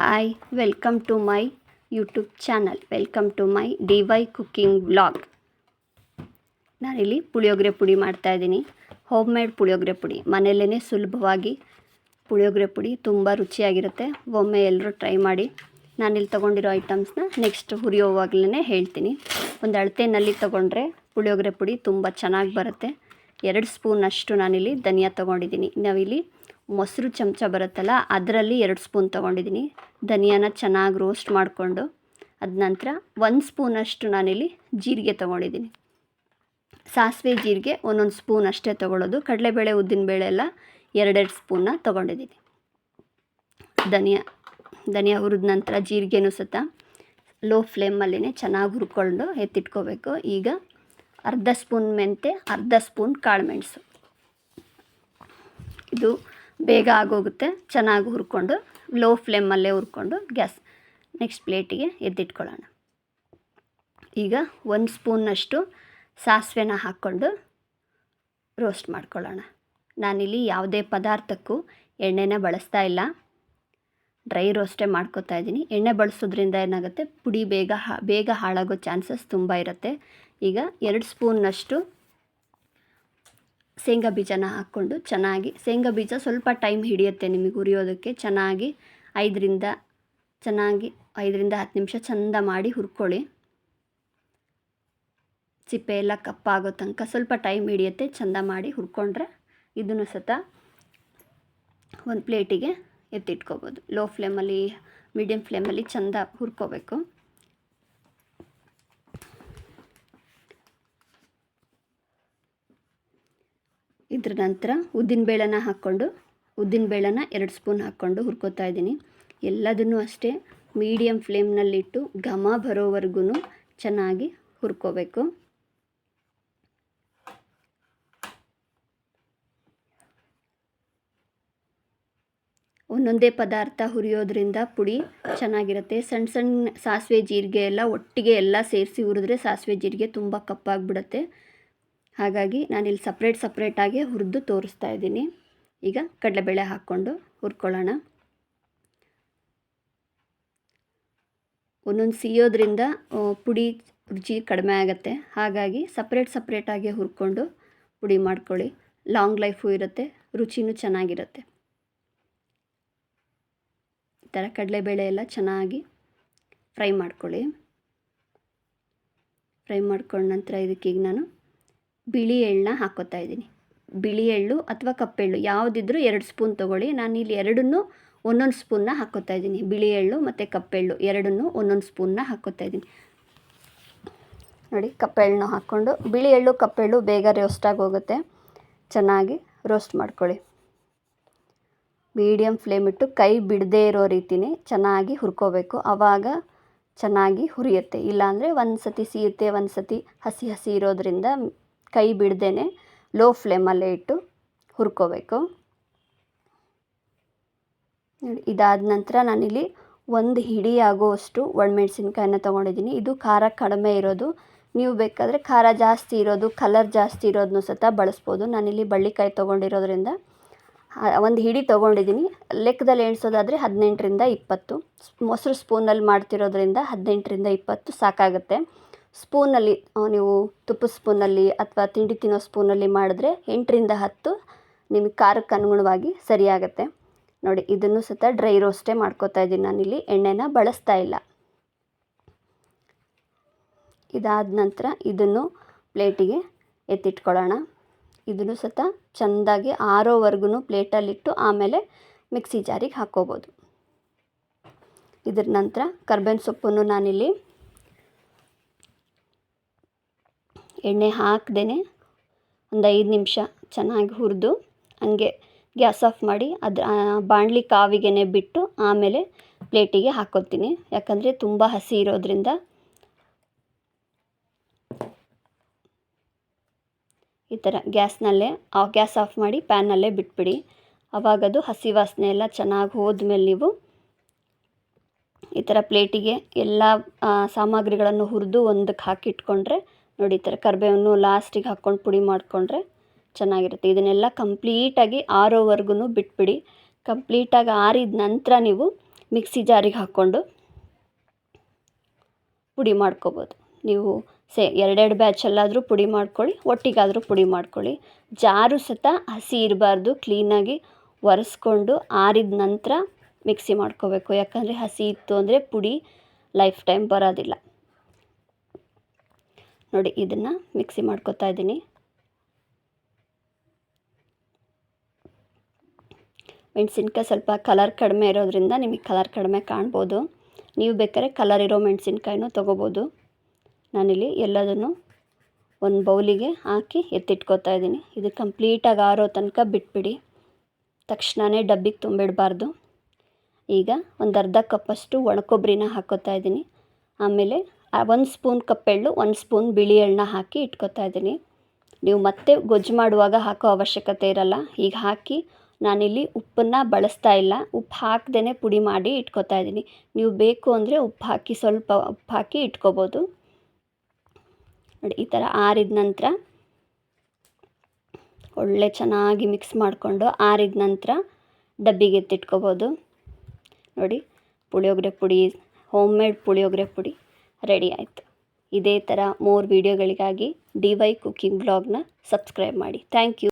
Hi, welcome to my YouTube channel. Welcome to my DY cooking vlog. ನಾನಿಲ್ಲಿ ಪುಳಿಯೋಗರೆ ಪುಡಿ ಮಾಡ್ತಾಯಿದ್ದೀನಿ. Home made puliyogare ಪುಡಿ, ಮನೆಯಲ್ಲೇ ಸುಲಭವಾಗಿ ಪುಳಿಯೋಗರೆ ಪುಡಿ ತುಂಬ ರುಚಿಯಾಗಿರುತ್ತೆ. ಒಮ್ಮೆ ಎಲ್ಲರೂ ಟ್ರೈ ಮಾಡಿ. ನಾನಿಲ್ಲಿ ತೊಗೊಂಡಿರೋ ಐಟಮ್ಸ್ನ ನೆಕ್ಸ್ಟ್ ಹುರಿಯೋವಾಗಲೇ ಹೇಳ್ತೀನಿ. ಒಂದು ಅಳತೆನಲ್ಲಿ ತೊಗೊಂಡ್ರೆ ಪುಳಿಯೋಗರೆ ಪುಡಿ ತುಂಬ ಚೆನ್ನಾಗಿ ಬರುತ್ತೆ. 2 ಸ್ಪೂನಷ್ಟು ನಾನಿಲ್ಲಿ ಧನಿಯಾ ತೊಗೊಂಡಿದ್ದೀನಿ. ನಾವಿಲ್ಲಿ ಮೊಸರು ಚಮಚ ಬರುತ್ತಲ್ಲ, ಅದರಲ್ಲಿ 2 ಸ್ಪೂನ್ ತೊಗೊಂಡಿದ್ದೀನಿ. ಧನಿಯಾನ ಚೆನ್ನಾಗಿ ರೋಸ್ಟ್ ಮಾಡಿಕೊಂಡು ಅದ ನಂತರ 1 ಸ್ಪೂನಷ್ಟು ನಾನಿಲ್ಲಿ ಜೀರಿಗೆ ತೊಗೊಂಡಿದ್ದೀನಿ. ಸಾಸಿವೆ ಜೀರಿಗೆ ಒಂದೊಂದು ಸ್ಪೂನ್ ಅಷ್ಟೇ ತೊಗೊಳ್ಳೋದು. ಕಡಲೆಬೇಳೆ ಉದ್ದಿನಬೇಳೆ ಎಲ್ಲ 2 ಸ್ಪೂನ್ನ ತೊಗೊಂಡಿದ್ದೀನಿ. ಧನಿಯಾ ಹುರಿದ ನಂತರ ಜೀರಿಗೆನೂ ಸತ ಲೋ ಫ್ಲೇಮಲ್ಲೇ ಚೆನ್ನಾಗಿ ಹುರ್ಕೊಂಡು ಎತ್ತಿಟ್ಕೋಬೇಕು. ಈಗ ಅರ್ಧ ಸ್ಪೂನ್ ಮೆಂತೆ, ಅರ್ಧ ಸ್ಪೂನ್ ಕಾಳುಮೆಣಸು. ಇದು ಬೇಗ ಆಗೋಗುತ್ತೆ. ಚೆನ್ನಾಗಿ ಹುರ್ಕೊಂಡು ಲೋ ಫ್ಲೇಮಲ್ಲೇ ಹುರ್ಕೊಂಡು ಗ್ಯಾಸ್ ನೆಕ್ಸ್ಟ್ ಪ್ಲೇಟಿಗೆ ಎತ್ತಿಟ್ಕೊಳ್ಳೋಣ. ಈಗ 1 ಸ್ಪೂನ್ನಷ್ಟು ಸಾಸಿವೆನ ಹಾಕ್ಕೊಂಡು ರೋಸ್ಟ್ ಮಾಡ್ಕೊಳ್ಳೋಣ. ನಾನಿಲ್ಲಿ ಯಾವುದೇ ಪದಾರ್ಥಕ್ಕೂ ಎಣ್ಣೆನ ಬಳಸ್ತಾ ಇಲ್ಲ, ಡ್ರೈ ರೋಸ್ಟೇ ಮಾಡ್ಕೊತಾ ಇದ್ದೀನಿ. ಎಣ್ಣೆ ಬಳಸೋದ್ರಿಂದ ಏನಾಗುತ್ತೆ, ಪುಡಿ ಬೇಗ ಹಾಳಾಗೋ ಚಾನ್ಸಸ್ ತುಂಬ ಇರುತ್ತೆ. ಈಗ 2 ಸ್ಪೂನ್ನಷ್ಟು ಶೇಂಗಾ ಬೀಜನ ಹಾಕ್ಕೊಂಡು ಚೆನ್ನಾಗಿ, ಶೇಂಗಾ ಬೀಜ ಸ್ವಲ್ಪ ಟೈಮ್ ಹಿಡಿಯುತ್ತೆ ನಿಮಗೆ ಹುರಿಯೋದಕ್ಕೆ. ಚೆನ್ನಾಗಿ 5ರಿಂದ 10 ನಿಮಿಷ ಚೆಂದ ಮಾಡಿ ಹುರ್ಕೊಳ್ಳಿ. ಸಿಪ್ಪೆ ಎಲ್ಲ ಕಪ್ಪಾಗೋ ತನಕ ಸ್ವಲ್ಪ ಟೈಮ್ ಹಿಡಿಯುತ್ತೆ. ಚೆಂದ ಮಾಡಿ ಹುರ್ಕೊಂಡ್ರೆ ಇದನ್ನು ಸತ ಒಂದು ಪ್ಲೇಟಿಗೆ ಎತ್ತಿಟ್ಕೋಬೋದು. ಲೋ ಫ್ಲೇಮಲ್ಲಿ, ಮೀಡಿಯಮ್ ಫ್ಲೇಮಲ್ಲಿ ಚೆಂದ ಹುರ್ಕೋಬೇಕು. ಇದ್ರ ನಂತರ ಉದ್ದಿನಬೇಳೆನ ಹಾಕ್ಕೊಂಡು, ಉದ್ದಿನಬೇಳೆನ 2 ಸ್ಪೂನ್ ಹಾಕ್ಕೊಂಡು ಹುರ್ಕೋತಾ ಇದ್ದೀನಿ. ಎಲ್ಲದನ್ನೂ ಅಷ್ಟೇ ಮೀಡಿಯಮ್ ಫ್ಲೇಮ್ನಲ್ಲಿಟ್ಟು ಘಮ ಬರೋವರೆಗೂ ಚೆನ್ನಾಗಿ ಹುರ್ಕೋಬೇಕು. ಒಂದೊಂದೇ ಪದಾರ್ಥ ಹುರಿಯೋದ್ರಿಂದ ಪುಡಿ ಚೆನ್ನಾಗಿರುತ್ತೆ. ಸಣ್ಣ ಸಾಸಿವೆ ಜೀರಿಗೆ ಎಲ್ಲ ಒಟ್ಟಿಗೆ ಎಲ್ಲ ಸೇರಿಸಿ ಹುರಿದ್ರೆ ಸಾಸಿವೆ ಜೀರಿಗೆ ತುಂಬ ಕಪ್ಪಾಗಿಬಿಡುತ್ತೆ. ಹಾಗಾಗಿ ನಾನಿಲ್ಲಿ ಸಪ್ರೇಟಾಗಿ ಹುರಿದು ತೋರಿಸ್ತಾ ಇದ್ದೀನಿ. ಈಗ ಕಡಲೆಬೇಳೆ ಹಾಕ್ಕೊಂಡು ಹುರ್ಕೊಳ್ಳೋಣ. ಒಂದೊಂದು ಸಿಯೋದ್ರಿಂದ ಪುಡಿ ರುಚಿ ಕಡಿಮೆ ಆಗುತ್ತೆ. ಹಾಗಾಗಿ ಸಪ್ರೇಟಾಗಿ ಹುರ್ಕೊಂಡು ಪುಡಿ ಮಾಡ್ಕೊಳ್ಳಿ. ಲಾಂಗ್ ಲೈಫು ಇರುತ್ತೆ, ರುಚಿನೂ ಚೆನ್ನಾಗಿರುತ್ತೆ. ಈ ಥರ ಕಡಲೆಬೇಳೆ ಎಲ್ಲ ಚೆನ್ನಾಗಿ ಫ್ರೈ ಮಾಡ್ಕೊಳ್ಳಿ. ಫ್ರೈ ಮಾಡ್ಕೊಂಡ ನಂತರ ಇದಕ್ಕೀಗ ನಾನು ಬಿಳಿ ಎಳ್ಳನ್ನ ಹಾಕ್ಕೋತಾ ಇದ್ದೀನಿ. ಬಿಳಿ ಎಳ್ಳು ಅಥವಾ ಕಪ್ಪೆಳ್ಳು ಯಾವುದಿದ್ರೂ 2 ಸ್ಪೂನ್ ತೊಗೊಳ್ಳಿ. ನಾನಿಲ್ಲಿ ಎರಡನ್ನೂ ಒಂದೊಂದು ಸ್ಪೂನ್ನ ಹಾಕ್ಕೋತಾ ಇದ್ದೀನಿ. ಬಿಳಿ ಎಳ್ಳು ಮತ್ತು ಕಪ್ಪೆಳ್ಳು ಎರಡನ್ನೂ ಒಂದೊಂದು ಸ್ಪೂನ್ನ ಹಾಕ್ಕೋತಾ ಇದ್ದೀನಿ. ನೋಡಿ, ಕಪ್ಪೆಳ್ಳನ್ನ ಹಾಕ್ಕೊಂಡು, ಬಿಳಿ ಎಳ್ಳು ಕಪ್ಪೆಳ್ಳು ಬೇಗ ರೋಸ್ಟಾಗಿ ಹೋಗುತ್ತೆ. ಚೆನ್ನಾಗಿ ರೋಸ್ಟ್ ಮಾಡ್ಕೊಳ್ಳಿ. ಮೀಡಿಯಮ್ ಫ್ಲೇಮ್ ಇಟ್ಟು ಕೈ ಬಿಡದೇ ಇರೋ ರೀತಿಯೇ ಚೆನ್ನಾಗಿ ಹುರ್ಕೋಬೇಕು. ಆವಾಗ ಚೆನ್ನಾಗಿ ಹುರಿಯುತ್ತೆ. ಇಲ್ಲಾಂದರೆ ಒಂದು ಸತಿ ಸಿಯುತ್ತೆ, ಒಂದು ಸತಿ ಹಸಿ ಇರೋದ್ರಿಂದ ಕೈ ಬಿಡ್ದೇ ಲೋ ಫ್ಲೇಮಲ್ಲೇ ಇಟ್ಟು ಹುರ್ಕೋಬೇಕು. ನೋಡಿ, ಇದಾದ ನಂತರ ನಾನಿಲ್ಲಿ 1 ಹಿಡಿ ಆಗುವಷ್ಟು ಒಣಮೆಣಸಿನ್ಕಾಯಿನ ತೊಗೊಂಡಿದ್ದೀನಿ. ಇದು ಖಾರ ಕಡಿಮೆ ಇರೋದು. ನೀವು ಬೇಕಾದರೆ ಖಾರ ಜಾಸ್ತಿ ಇರೋದು, ಕಲರ್ ಜಾಸ್ತಿ ಇರೋದನ್ನೂ ಸತ ಬಳಸ್ಬೋದು. ನಾನಿಲ್ಲಿ ಬಳ್ಳಿಕಾಯಿ ತೊಗೊಂಡಿರೋದ್ರಿಂದ 1 ಹಿಡಿ ತೊಗೊಂಡಿದ್ದೀನಿ. ಲೆಕ್ಕದಲ್ಲಿ ಎಣಿಸೋದಾದರೆ 18ರಿಂದ 20. ಮೊಸರು ಸ್ಪೂನಲ್ಲಿ ಮಾಡ್ತಿರೋದ್ರಿಂದ 18ರಿಂದ 20 ಸಾಕಾಗುತ್ತೆ. ಸ್ಪೂನಲ್ಲಿ, ನೀವು ತುಪ್ಪದ ಸ್ಪೂನಲ್ಲಿ ಅಥವಾ ತಿಂಡಿ ತಿನ್ನೋ ಸ್ಪೂನಲ್ಲಿ ಮಾಡಿದ್ರೆ 8ರಿಂದ 10 ನಿಮಗೆ ಖಾರಕ್ಕೆ ಅನುಗುಣವಾಗಿ ಸರಿಯಾಗುತ್ತೆ. ನೋಡಿ, ಇದನ್ನು ಸತ ಡ್ರೈ ರೋಸ್ಟೇ ಮಾಡ್ಕೋತಾ ಇದ್ದೀನಿ. ನಾನಿಲ್ಲಿ ಎಣ್ಣೆನ ಬಳಸ್ತಾ ಇಲ್ಲ. ಇದಾದ ನಂತರ ಇದನ್ನು ಪ್ಲೇಟಿಗೆ ಎತ್ತಿಟ್ಕೊಳ್ಳೋಣ. ಇದನ್ನು ಸತ ಚೆಂದಾಗಿ ಆರೋವರೆಗೂ ಪ್ಲೇಟಲ್ಲಿಟ್ಟು ಆಮೇಲೆ ಮಿಕ್ಸಿ ಜಾರಿಗೆ ಹಾಕ್ಕೋಬೋದು. ಇದ್ರ ನಂತರ ಕರ್ಬೇವಿನ ಸೊಪ್ಪನ್ನು ನಾನಿಲ್ಲಿ ಎಣ್ಣೆ ಹಾಕ್ದೇ ಒಂದು 5 ನಿಮಿಷ ಚೆನ್ನಾಗಿ ಹುರಿದು ಹಂಗೆ ಗ್ಯಾಸ್ ಆಫ್ ಮಾಡಿ ಅದ್ರ ಬಾಣಲಿ ಕಾವಿಗೆ ಬಿಟ್ಟು ಆಮೇಲೆ ಪ್ಲೇಟಿಗೆ ಹಾಕ್ಕೊತೀನಿ. ಯಾಕಂದರೆ ತುಂಬ ಹಸಿ ಇರೋದ್ರಿಂದ. ಈ ಥರ ಗ್ಯಾಸ್ ಆಫ್ ಮಾಡಿ ಪ್ಯಾನಲ್ಲೇ ಬಿಟ್ಬಿಡಿ. ಆವಾಗದು ಹಸಿ ವಾಸನೆ ಎಲ್ಲ ಚೆನ್ನಾಗಿ ಹೋದ್ಮೇಲೆ ನೀವು ಈ ಥರ ಪ್ಲೇಟಿಗೆ ಎಲ್ಲ ಸಾಮಗ್ರಿಗಳನ್ನು ಹುರಿದು ಒಂದಕ್ಕೆ ಹಾಕಿಟ್ಕೊಂಡ್ರೆ, ನೋಡಿ ಈ ಥರ ಕರಿಬೇವನ್ನು ಲಾಸ್ಟಿಗೆ ಹಾಕ್ಕೊಂಡು ಪುಡಿ ಮಾಡಿಕೊಂಡ್ರೆ ಚೆನ್ನಾಗಿರುತ್ತೆ. ಇದನ್ನೆಲ್ಲ ಕಂಪ್ಲೀಟಾಗಿ ಆರೋವರೆಗೂ ಬಿಟ್ಬಿಡಿ. ಕಂಪ್ಲೀಟಾಗಿ ಆರಿದ ನಂತರ ನೀವು ಮಿಕ್ಸಿ ಜಾರಿಗೆ ಹಾಕ್ಕೊಂಡು ಪುಡಿ ಮಾಡ್ಕೋಬೋದು. ನೀವು ಎರಡೆರಡು ಬ್ಯಾಚಲ್ಲಾದರೂ ಪುಡಿ ಮಾಡ್ಕೊಳ್ಳಿ, ಒಟ್ಟಿಗಾದರೂ ಪುಡಿ ಮಾಡ್ಕೊಳ್ಳಿ. ಜಾರು ಸತ ಹಸಿ ಇರಬಾರ್ದು, ಕ್ಲೀನಾಗಿ ಒರೆಸ್ಕೊಂಡು ಆರಿದ ನಂತರ ಮಿಕ್ಸಿ ಮಾಡ್ಕೋಬೇಕು. ಯಾಕಂದರೆ ಹಸಿ ಇತ್ತು ಅಂದರೆ ಪುಡಿ ಲೈಫ್ ಟೈಮ್ ಬರೋದಿಲ್ಲ. ನೋಡಿ, ಇದನ್ನು ಮಿಕ್ಸಿ ಮಾಡ್ಕೊತಾ ಇದ್ದೀನಿ. ಮೆಣಸಿನ್ಕಾಯಿ ಸ್ವಲ್ಪ ಕಲರ್ ಕಡಿಮೆ ಇರೋದ್ರಿಂದ ನಿಮಗೆ ಕಲರ್ ಕಡಿಮೆ ಕಾಣ್ಬೋದು. ನೀವು ಬೇಕಾದ್ರೆ ಕಲರ್ ಇರೋ ಮೆಣಸಿನ್ಕಾಯಿನೂ ತೊಗೋಬೋದು. ನಾನಿಲ್ಲಿ ಎಲ್ಲದನ್ನು ಒಂದು ಬೌಲಿಗೆ ಹಾಕಿ ಎತ್ತಿಟ್ಕೊತಾ ಇದ್ದೀನಿ. ಇದು ಕಂಪ್ಲೀಟಾಗಿ ಆರೋ ತನಕ ಬಿಟ್ಬಿಡಿ, ತಕ್ಷಣವೇ ಡಬ್ಬಿಗೆ ತುಂಬಿಡಬಾರ್ದು. ಈಗ ಒಂದು ಅರ್ಧ ಕಪ್ಪಷ್ಟು ಒಣಕೊಬ್ಬರಿನ ಹಾಕ್ಕೋತಾ ಇದ್ದೀನಿ. ಆಮೇಲೆ 1 ಸ್ಪೂನ್ ಕಪ್ಪೆಳ್ಳು, 1 ಸ್ಪೂನ್ ಬಿಳಿ ಎಳ್ಳನ್ನ ಹಾಕಿ ಇಟ್ಕೊತಾ ಇದ್ದೀನಿ. ನೀವು ಮತ್ತೆ ಗೊಜ್ಜು ಮಾಡುವಾಗ ಹಾಕೋ ಅವಶ್ಯಕತೆ ಇರಲ್ಲ. ಈಗ ಹಾಕಿ ನಾನಿಲ್ಲಿ ಉಪ್ಪನ್ನು ಬಳಸ್ತಾ ಇಲ್ಲ, ಉಪ್ಪು ಹಾಕ್ದೇ ಪುಡಿ ಮಾಡಿ ಇಟ್ಕೊತಾ ಇದ್ದೀನಿ. ನೀವು ಬೇಕು ಅಂದರೆ ಉಪ್ಪು ಹಾಕಿ, ಸ್ವಲ್ಪ ಉಪ್ಪು ಹಾಕಿ ಇಟ್ಕೋಬೋದು. ನೋಡಿ, ಈ ಥರ ಆರಿದ ನಂತರ ಒಳ್ಳೆ ಚೆನ್ನಾಗಿ ಮಿಕ್ಸ್ ಮಾಡಿಕೊಂಡು ಆರಿದ ನಂತರ ಡಬ್ಬಿಗೆ ಎತ್ತಿಟ್ಕೋಬೋದು. ನೋಡಿ, ಪುಳಿಯೋಗರೆ ಪುಡಿ, ಹೋಮ್ ಮೇಡ್ ಪುಳಿಯೋಗರೆ ಪುಡಿ ರೆಡಿ ಆಯಿತು. ಇದೇ ಥರ ಮೋರ್ ವೀಡಿಯೋಗಳಿಗಾಗಿ DY ಕುಕ್ಕಿಂಗ್ ಬ್ಲಾಗ್ನ ಸಬ್ಸ್ಕ್ರೈಬ್ ಮಾಡಿ. Thank you.